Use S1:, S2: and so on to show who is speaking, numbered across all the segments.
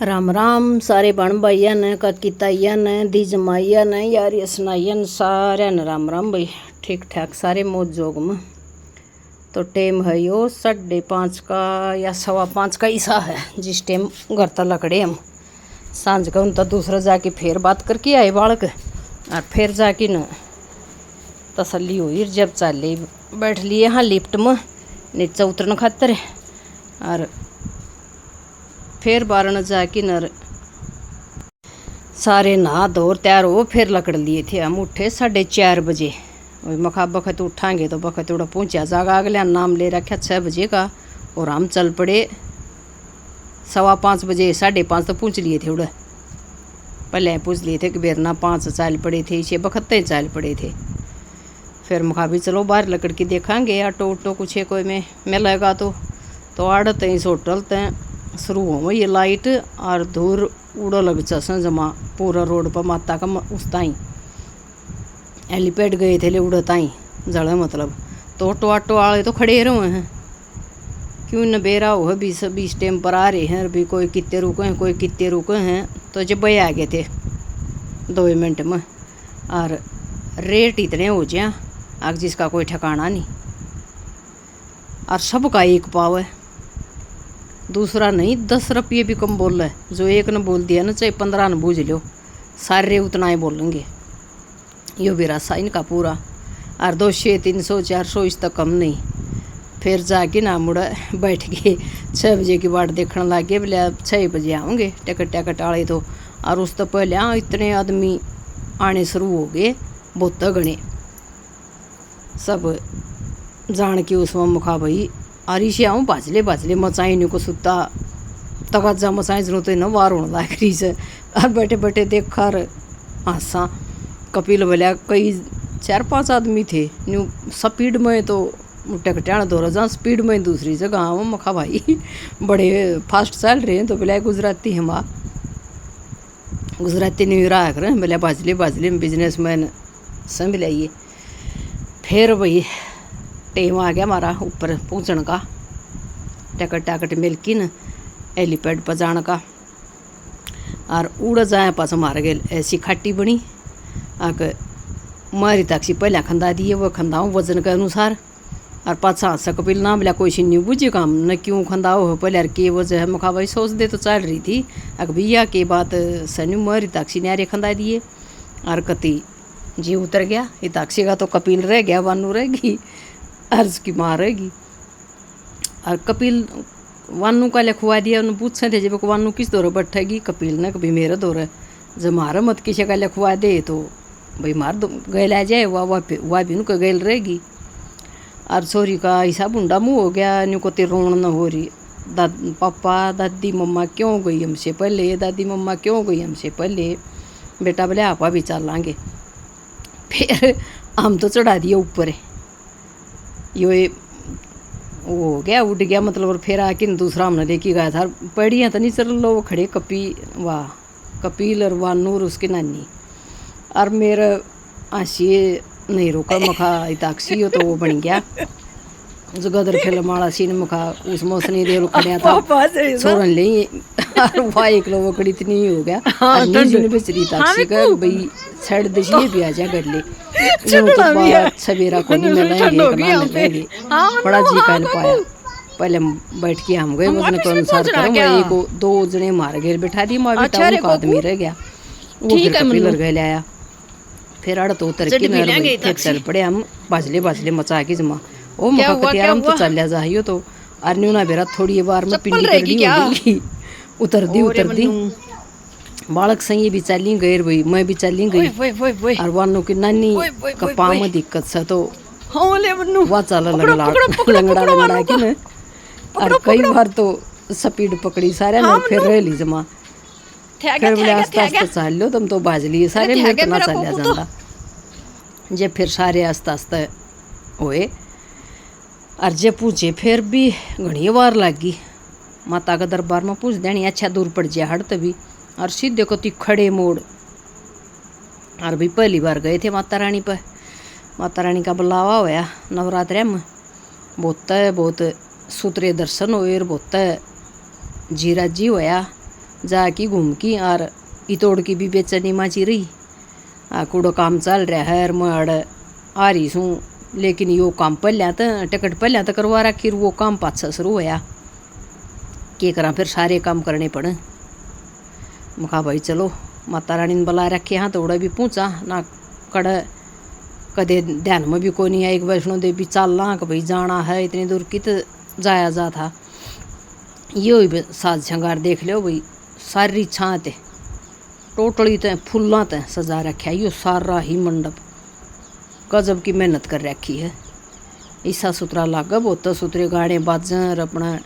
S1: राम राम सारे बण भाइया ने काकी ताइया ने दी जमाइया ने यार ये सुनाइया ने सारे ने राम राम भाई। ठीक ठाक सारे मौज जोग में। तो टाइम है यो 5:30 का या 5:15 का ईसा है जिस टाइम घर तक लकड़े हम सांझ का उन तो दूसरा जाके फिर बात करके आए बालक और फिर जाके न तसल्ली हुई जब चाले बैठ लिए हाँ लिफ्ट में नीचे उतरने खातर और फिर बारन जाके नर सारे नहा धो तैयार हो फिर लकड़ लिए थे। हम उठे 4:30 बजे। मखा बखत उठाएंगे तो बखत उड़ा पहुँचा जागा अगले नाम ले रखा 6 बजे का और हम चल पड़े 5:15 बजे 5:30 तो पहुँच लिए थे। उड़ा पहले पूछ लिए थे कि बेरना 5 चाल पड़े थे 6 बखत्ते चाल पड़े थे। फिर मखा भी चलो बाहर लकड़ की देखांगे ऑटो ऑटो कुछ है कोई में मिलेगा तो आड़त इस होटल तय शुरू हो ये लाइट और दूर उड़ो लग चसन जमा पूरा रोड पर माता का उस ताई एलिपेड गए थे ले उड़ ताई जड़ मतलब तो ऑटो वाले तो खड़े रहे हैं क्यों न बेरा हो 20 टाइम पर आ रहे हैं अभी कोई कितने रुके हैं कोई कितने रुके हैं तो जब भाई आ गए थे 2 मिनट में। और रेट इतने हो जाए आग जिसका कोई ठिकाना नहीं और सबका एक पाव है दूसरा नहीं 10 रुपये भी कम बोल रहा है। जो एक ने बोल दिया ना चाहे 15 ने बूझ लो सारे उतना ही बोलेंगे। यो भी रास्ता इनका पूरा और 200 300 400 इस तक कम नहीं। फिर जाके ना मुड़ा बैठ गए 6 बजे की बाट देखने लगे बोले 6 बजे आऊँगे टिकट आए तो। और उस तो पहले इतने आदमी आने शुरू हो गए बहुत गणे सब जान के उसमें मुखा भाई आरी से आऊँ बाजले मचाई को सुता तगजा मचाई जरूरत न वार होने लग रही से। और बैठे बैठे देखा हासा कपिल बोलिया कई 4-5 आदमी थे न्यू स्पीड में तो टेकटाण दौरा जहाँ स्पीड में दूसरी जगह आओ मखा भाई बड़े फास्ट चल रहे हैं। तो बोला गुजराती हम गुजराती नहीं रहा करें बोले बाजले में बिजनेस मैन समझ लाइए। फिर भाई टाइम आ गया हमारा ऊपर पहुँचने का टिकट मिल की न एलिपैड पर जाने का। और उड़ जाए पास मार गए ऐसी खाटी बनी आके मारी ताकसी पहले खंदा दिए वो खंदाओ वजन के अनुसार और पाछा से कपिल ना बोला कोई नहीं बुझे काम न क्यों खंदाओ हो पहले के वजह है मुखा भाई सोच दे तो चल रही थी अक भैया के बात सनी मारी ताकसी नारे खंदा दिए और कति जी उतर गया ये ताकसी का तो कपिल रह गया वानू रहेगी अर्ज की माँ रहेगी। और कपिल वानू का लिखवा दिया उन्होंने पूछे थे जब वानू किस दौरे बैठेगी कपिल ने कभी मेरा दौरे जब मारा मत किसी का लिखवा दे तो भाई मार गैल आ जाए वह भी उनको गैल रहेगी। और छोरी का हिसाब उंडा मुँह हो गया न्यू को रोन न हो रही पापा दादी मम्मा क्यों गई हमसे पहले दादी मम्मा क्यों गई हमसे पहले बेटा बोले आपा भी चल लाएंगे। फिर हम तो चढ़ा दिए ऊपर यो वो हो गया उड़ गया मतलब। और फिर आके दूसरा हमने लेके गया था पढ़िया तो नहीं चल लो वो खड़े कपिल और वानू और उसकी नानी और मेरा आशिए नहीं रोका मखा इताक्सी हो तो वो बन गया जो गदर फिल्म वाला सीन मखा उस मौसनी दे खड़िया था छोड़न ले वाह एक लो वो कड़ी इतनी हो गया बेचरी ताक्सी का भाई छड़ दे भी आ जा कर ले सवेरा को नहीं मिलेंगे बड़ा जी कल पाया पहले बैठ के हम गए वजन के अनुसार एक 2 जने मार गए बैठा दी माँ बेटा आदमी रह गया वो फिर कपिलर गए लाया। फिर अड़ तो उतर के चल पड़े हम बाजले मचा के जमा ओ मका हम तो चल जाइयो तो अरन्यू ना बेरा थोड़ी बार में पिंडी करनी होगी उतर दी बालक संगी भी चली गई भाई मैं भी चली गई। और वानों की नानी का पाँव में दिक्कत से तो वह चल लंगड़ा के न और कई बार तो स्पीड पकड़ी सारे ना फिर रह ली जमा फिर बोले आस्ते आस्ते चल लो तुम तो बाज लिए सारे मेरे ना चलिया जाता जब फिर सारे आस्ते आस्ते होए। और जब पूछे फिर भी घनी बार लगी माता का दरबार में पूछ देनी अच्छा दूर पड़ जाए हड़ तभी और सीधे को खड़े मोड़। और भी पहली बार गए थे माता रानी पर माता रानी का बुलावा होया नवरात्रे में बहुत सूत्रे दर्शन हुए बहुत जीरा जी होया जाकी घूम की और इतोड़ की भी बेचैनी माची रही। कूड़ो काम चल रहा है मैं आ रही सूँ, लेकिन यो काम पहले तो टिकट पहले तो करवा रखी, वो काम पाछा शुरू होया के करा, फिर सारे काम करने पड़े। मैं कहा भाई चलो माता रानी ने बुला रखे हाँ, तो उड़ा भी पूछा ना कड़ कदे ध्यान में भी कोई नहीं आई कि वैष्णो देवी चलना कि भाई जाना है इतनी दूर कित जाया जा था। यो ही साज शंगार देख लो भाई, सारी छात टोटली तो फुल्ला तो सजा रखा, यो सारा ही मंडप गजब की मेहनत कर रखी है। ईसा सुथरा लागा, बहुत सुथरे गाने बाजन अपना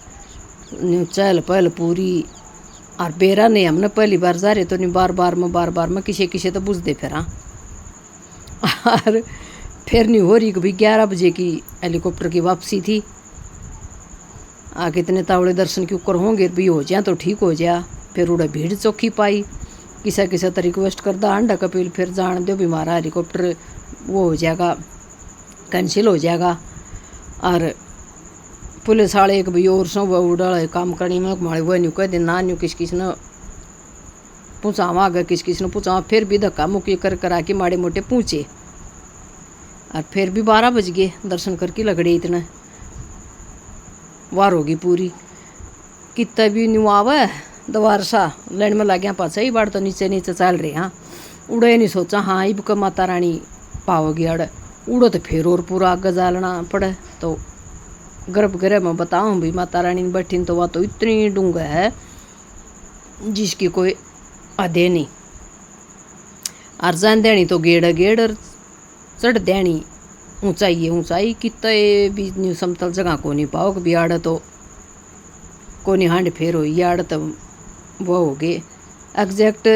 S1: चहल पहल पूरी। और बेरा नहीं, हमने पहली बार जा रहे तो नहीं बार बार में किसे तो बुझते फिर। और फिर नहीं हो रही कि भाई 11 बजे की हेलीकॉप्टर की वापसी थी। कितने तावड़े दर्शन के ऊपर होंगे भी हो जाए तो ठीक हो जाए। फिर उड़ा भीड़ चौखी पाई, किसा तो रिक्वेस्ट करता अंडा कपिल फिर जान दो भी हमारा हेलीकॉप्टर वो हो जाएगा, कैंसिल हो जाएगा। और पुलिस वाले एक भाई और सो उड़ा काम करनी में हमारे वो नहीं कह दे ना न्यू किस ने पूछावा, अगर किस ने पूछावा फिर भी धक्का मुक्की करा के माड़े मोटे पूछे। और फिर भी 12 बज गए दर्शन करके लगड़े, इतना वार होगी पूरी। कितना भी न्यू आवे दोबारा सा लाइन में लग गया पाछा ही बाढ़ तो नीचे चल रहे। हाँ उड़े नहीं सोचा हाँ इब का माता रानी पाओगी अड़ उड़ो तो फिर और पूरा आगे जालना पड़े। तो गर्भगृह में बताऊँ भी माता रानी बैठी तो वह तो इतनी डूंगा है जिसकी कोई अधे नहीं। और जान देनी तो गेड़ और चढ़ देनी ऊंचाई कितने भी न्यू समतल जगह को नहीं पाओ भी आड़ तो को नहीं हांड फेर हो आड़ तो वो हो गए एग्जैक्ट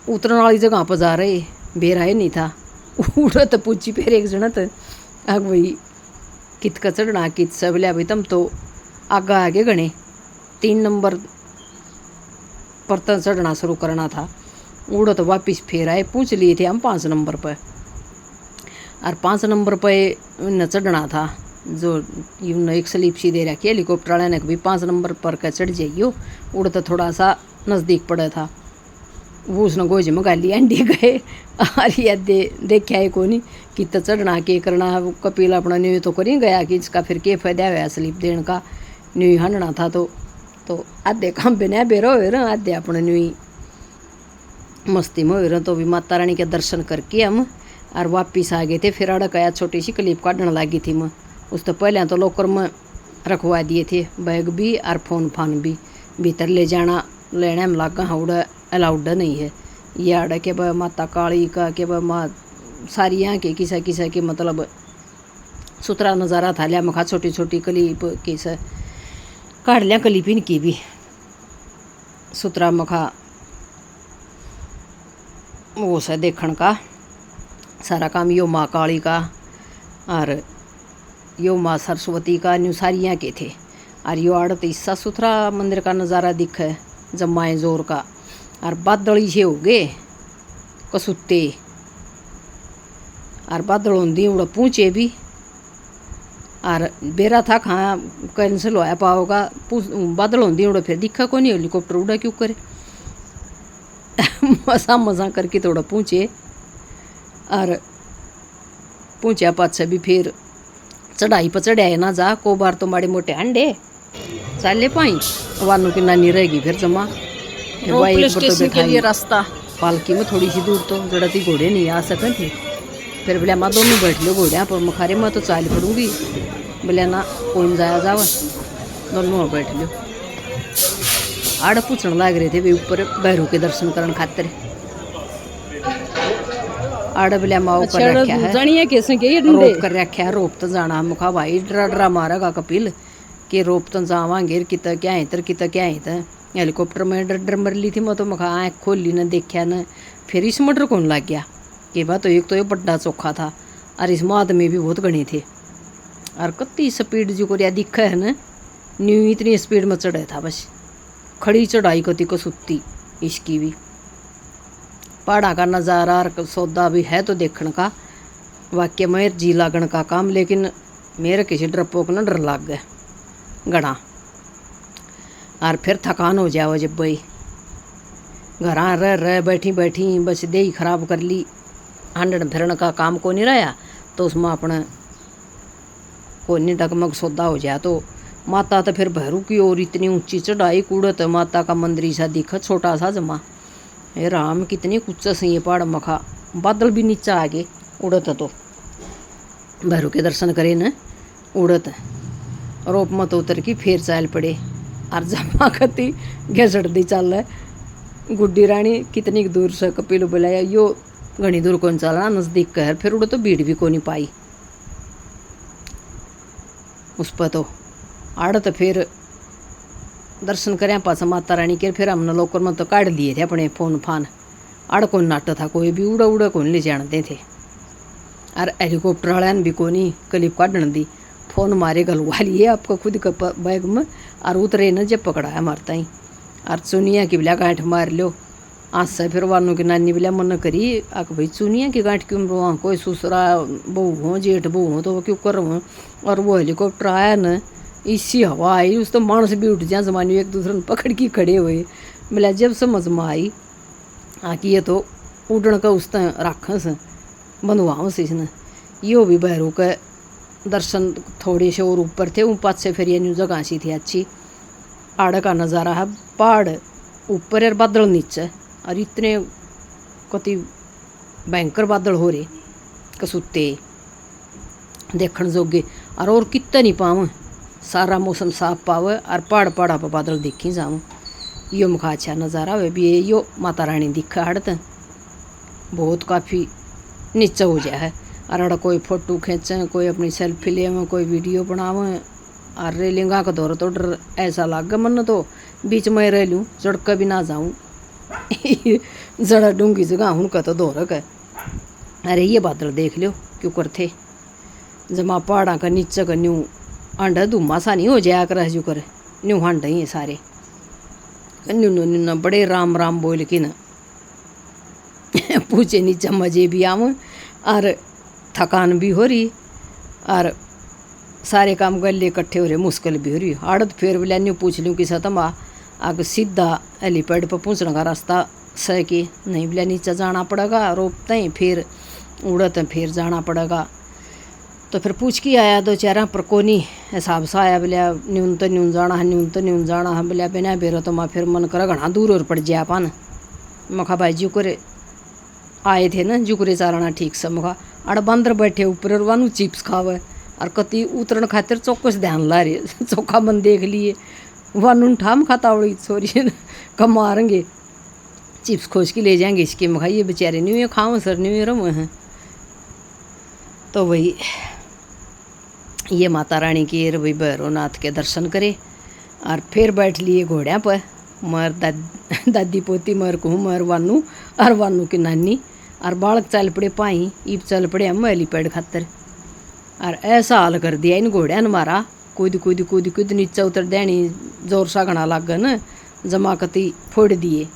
S1: उतरने वाली जगह पर जा रहे बेरा ही नहीं था। उड़ा तो पूछी फिर एक जन तो आग भाई कित का चढ़ना कित सब लिया भाई तुम तो आगे गणे 3 नंबर पर तो चढ़ना शुरू करना था। उड़ा तो वापिस फिर आए, पूछ लिए थे हम 5 नंबर पर। और 5 नंबर पर न चढ़ना था, जो यूँ एक स्लीप सी दे रखी हेलीकॉप्टर वाले ने भी 5 नंबर पर का चढ़ जाइयो। उड़ तो थोड़ा सा नज़दीक पड़ा था, वो उसने गोज में गाली अंडी गए। और ये देखा है को नहीं कितना चढ़ना के करना। कपिल अपना न्यू तो कर ही गया कि इसका फिर के फायदा हुआ स्लीप देने का, न्यू हंडना था तो आधे काम बिना बेरो हो रहे, आधे अपने न्यू मस्ती में हो रहे। तो भी माता रानी के दर्शन करके हम और वापिस आ गए थे। फिर अड़क आया, छोटी सी क्लिप काटने लगी थी मैं, उस तो पहले तो लॉकर में रखवा दिए थे बैग भी और फोन फान भी, भीतर ले जाना लेने में लगा उड़ा अलाउड नहीं है। ये आड़ के ब माता काली का के ब माँ सारी यहाँ के किसा के मतलब सुथरा नज़ारा था लिया मखा। छोटी छोटी क्लिप किसा काट लिया, क्लिप इनकी भी सुथरा मखा वो सा देखने का सारा काम यो माँ काली का और यो माँ सरस्वती का न्यू सारी यहाँ के थे। और यो आड़ तो इस्सा सुथरा मंदिर का नज़ारा दिखे जमाए जोर का। और बादल से हो गए कसुत्ते और बादल होंगी उड़ा पूछे भी। और बेरा था कहाँ कैंसिल होया पाओगा, बादल होंगी उड़ा फिर दिखा को नहीं हेलीकॉप्टर उड़ा क्यों करे। मसा करके थोड़ा पूछे और पूछा पाछा भी फिर चढ़ाई पर चढ़ाए ना जा को बार तो माड़े मोटे अंडे चाले पाई वानू की नानी रहेगी फिर जमा स्टेशन के लिए रास्ता पालकी में थोड़ी सी दूर तो जड़ती घोड़े नहीं आ सके थे। फिर बोले माँ दोनों बैठ लो घोड़े पर मखारे मैं तो चाल पड़ूंगी। बोले ना कौन जाया जावा, दोनों बैठ लो। आड़ पूछने लग रहे थे वे ऊपर भैरू के दर्शन करने खातिर। आड़ बोले माँ ऊपर रखा है कैसे रोप कर रखा है, रोप तो जाना मुखा भाई डरा मारेगा कपिल के रोप तो जावांगे कितना क्या है इधर कितना क्या है इधर। हेलीकॉप्टर में डर मर ली थी मैं तो मखा आँख खोल ली न देखा न। फिर इस मटर कौन लग गया कि बात तो एक तो ये बड्डा चोखा था और इसमें आदमी भी बहुत गणे थे। और कत्ती स्पीड जो को दिखा है न न्यू इतनी स्पीड में चढ़ा था, बस खड़ी चढ़ाई कती को सुत्ती। इसकी भी पहाड़ा का नज़ारा और सौदा भी है तो देखने का वाक्य में जी लागण का काम। लेकिन मेरे किसी डरपोक न डर लग गया घना। और फिर थकान हो जाओ जब भाई घर रह बैठी बैठी बस दे ही खराब कर ली, हंडन फिरन का काम को नहीं रहा, तो उसमें अपने को नहीं डगमग सौदा हो जाए। तो माता तो फिर भैरू की ओर इतनी ऊंची चढ़ाई कूड़त माता का मंदिर सा दिखा छोटा सा जमा। हे राम कितनी कुछ सी ये पहाड़ मखा, बादल भी नीचे आ गए उड़त। तो भैरू के दर्शन करे न उड़त, रोप मत उतर की फिर चाल पड़े। और जमा कती घसट दी चल गुड्डी रानी कितनी दूर से कपिल बुलाया, यो घनी दूर कौन चलना नजदीक कह, फिर उड़ तो भीड़ भी को नहीं पाई उस पर। तो आड़ तो फिर दर्शन करें पासा माता रानी के, फिर हमने लोकर में तो काट लिए थे अपने फोन फान। आड़ कौन नाट था कोई भी, उड़ा उड़ा कौन ले जानते थे। और हेलीकॉप्टर वाले भी को नहीं क्लिप काटन दी, फोन मारे गलवा लिए आपको खुद का बैग में, और उतरे न जब पकड़ाया मारता ही। और चुनिया की बिला गांठ मार लो आज से। फिर वानों की नानी बिला मन करी आक भाई चुनिया की गांठ क्यों रो, कोई ससुरा बहू हो जेठ बहू हो तो वो क्यों कर रहा। और वो हेलीकॉप्टर आया न, इसी हवा आई उस तो मानस भी उठ जाए जमानी, एक दूसरे ने पकड़ के खड़े हुए। मिला जब समझ में आई आकि ये तो उड़न का उस तरह राखस बंधुआओं से इसने। यो भी भैरू के दर्शन थोड़े से और ऊपर थे, ऊपर से फिर ये न्यू जगह सी थी अच्छी। आड़ का नज़ारा है, पहाड़ ऊपर और बादल नीचे, और इतने कति भयंकर बादल हो रहे कसूते देखण जोगे। और कितने नहीं पाव, सारा मौसम साफ पावे और पहाड़ पहाड़ा पर बादल देखी जाऊँ। यो मुखा अच्छा नज़ारा वे भी यो माता रानी दिखा हड़त बहुत काफ़ी नीचे हो जाए है। और कोई फोटो खींचे, कोई अपनी सेल्फी ले, कोई वीडियो बनावे। और रेलिंगा का दौर तो डर ऐसा लगे मन तो बीच में रह लूँ, चढ़ भी ना जाऊँ जरा डूंगी जगह उनका तो दौर है। अरे ये बादल देख लो क्यों करते, जमा पहाड़ा का नीचे का न्यू अंडा धुमा सा नहीं हो जाया कर जो कर न्यू हंड ही सारे न्यू न्यू बड़े राम राम बोल के न पूछे नीचे मजे भी आऊँ और थकान भी हो रही और सारे काम कर लिए इकट्ठे हो रहे, मुश्किल भी हो रही। आड़त फिर भी न्यू पूछ लूँ कि सतम आग सीधा हेलीपैड पर पहुँचने का रास्ता सह के नहीं बोला नीचे जाना पड़ेगा, रोपते ही फिर उड़ते फिर जाना पड़ेगा। तो फिर पूछ के आया दो चार पर कोनी हिसाब से आया, बोलिया न्यून तो न्यून जाना है, न्यून तो न्यून जाना है। बोलिया बिना बेरो तो मैं फिर मन करा घना दूर और पड़ जाए पान। मखा भाई जुकरे आए थे ना, जुकरे चाराना ठीक से मखा अड़ बंदर बैठे ऊपर और वानू चिप्स खावे और कति उतरण खातिर चौकस ध्यान ला रहे। चौखा मन देख लिए वानू ठाम खाता उड़ी छोरी कम मारेंगे, चिप्स खोज के ले जाएंगे इसके। मखा ये बेचारे न्यू ये खाओ सर न्यू ईयर में हैं। तो वही ये माता रानी की भाई भैरवनाथ के दर्शन करे और फिर बैठ लिए घोड़िया पर। मर दादी पोती मर कहूँ मर वानू और वानू की नानी और बालक चल पड़े पाई, ईब चल पड़े हम हेलीपैड खातर। और ऐसा हाल कर दिया इन घोड़िया ने मारा, कूद कूद कूद कूद नीचे उतर देनी, जोर सा घना लग गए न, जमाकती फोड़ दिए।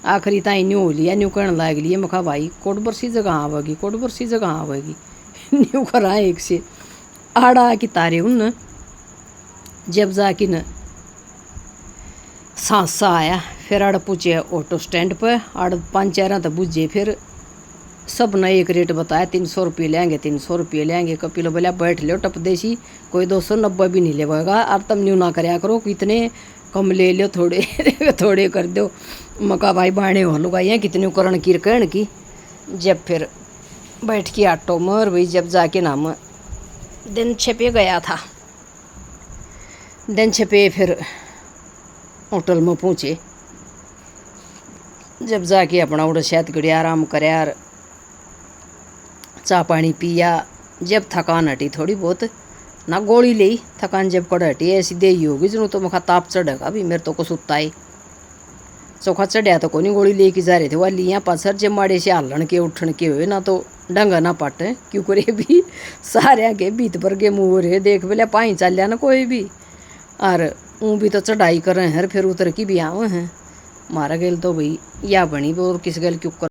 S1: आखिरी ताई न्यू हो लिया, न्यू कहने लग लिए मखा भाई कोट बरसी जगह आवेगी, कोट बरसी जगह आवेगी। न्यू करा एक से आड़ा की तारे उन जब जाके न सांस सा आया। फिर आड़ पूछे ऑटो स्टैंड पर, आड़ 5-4 तो बुझे। फिर सब ने एक रेट बताया, 300 रुपये लेंगे, 300 रुपये लेंगे। कपिल बोला बैठ लो टप देसी, कोई 290 भी नहीं लेगा। अब तुम न्यू ना कराया करो, कितने कम ले लो, थोड़े थोड़े कर दो। मका भाई बाणे हो लुगाइयाँ कितने करण की कहण की। जब फिर बैठ के ऑटो में और भाई जब जाके नाम दिन छपे गया था, दिन छपे फिर होटल में पहुँचे। जब जाके अपना उड़ शायद घड़ी आराम करे और चाह पानी पिया। जब थकान हटी थोड़ी बहुत ना गोली ली, थकान जब कड़ हटी ऐसी दे ही होगी जरूर। तो मखा ताप चढ़ेगा भी मेरे तो को सुता है, चौखा चढ़िया तो कोनी गोली लेके जा रहे थे वह लिया पासर। जब माड़े से हालन के उठन के हुए ना तो डंगा ना पट क्यों करे भी सारे के बीत पर के मुँह रहे देख बोले पाई चल लिया ना कोई भी। और ऊँ भी तो चढ़ाई कर रहे हैं फिर उतर की भी आवे हैं। मारा गेल तो भाई या बनी और किस गल क्यों कर